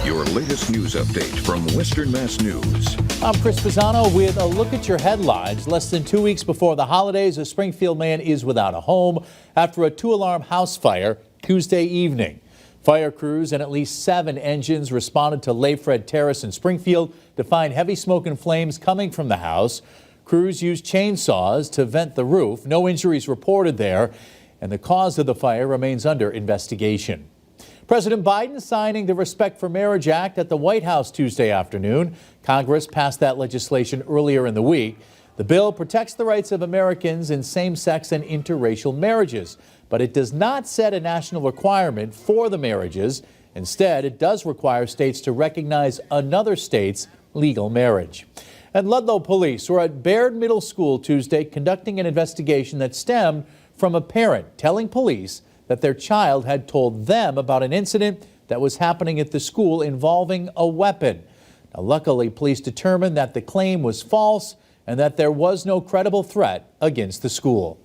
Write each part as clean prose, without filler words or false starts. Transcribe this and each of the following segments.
Your latest news update from Western Mass News. I'm Chris Pisano with a look at your headlines. Less than 2 weeks before the holidays, a Springfield man is without a home after a 2-alarm house fire Tuesday evening. Fire crews and at least 7 engines responded to Layfred Terrace in Springfield to find heavy smoke and flames coming from the house. Crews used chainsaws to vent the roof. No injuries reported there, and the cause of the fire remains under investigation. President Biden signing the Respect for Marriage Act at the White House Tuesday afternoon. Congress passed that legislation earlier in the week. The bill protects the rights of Americans in same-sex and interracial marriages, but it does not set a national requirement for the marriages. Instead, it does require states to recognize another state's legal marriage. And Ludlow police were at Baird Middle School Tuesday conducting an investigation that stemmed from a parent telling police that their child had told them about an incident that was happening at the school involving a weapon. Now, luckily, police determined that the claim was false and that there was no credible threat against the school.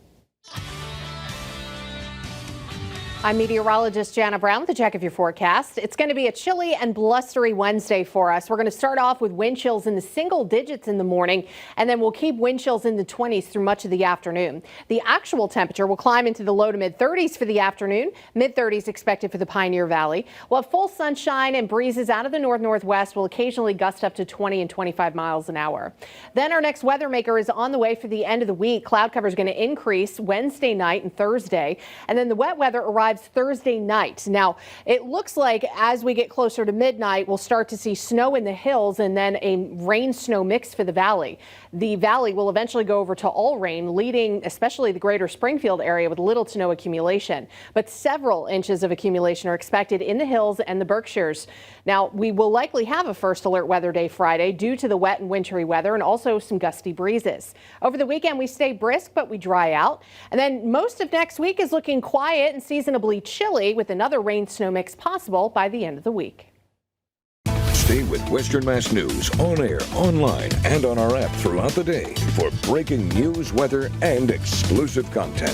I'm meteorologist Jana Brown with a check of your forecast. It's going to be a chilly and blustery Wednesday for us. We're going to start off with wind chills in the single digits in the morning, and then we'll keep wind chills in the 20s through much of the afternoon. The actual temperature will climb into the low to mid 30s for the afternoon. Mid 30s expected for the Pioneer Valley. We'll have full sunshine, and breezes out of the north-northwest will occasionally gust up to 20 and 25 miles an hour. Then our next weather maker is on the way for the end of the week. Cloud cover is going to increase Wednesday night and Thursday, and then the wet weather arrives Thursday night. Now, it looks like as we get closer to midnight, we'll start to see snow in the hills and then a rain-snow mix for the valley. The valley will eventually go over to all rain, leading especially the greater Springfield area with little to no accumulation. But several inches of accumulation are expected in the hills and the Berkshires. Now, we will likely have a first alert weather day Friday due to the wet and wintry weather and also some gusty breezes. Over the weekend, we stay brisk, but we dry out. And then most of next week is looking quiet and seasonably chilly with another rain-snow mix possible by the end of the week. Stay with Western Mass News on air, online, and on our app throughout the day for breaking news, weather, and exclusive content.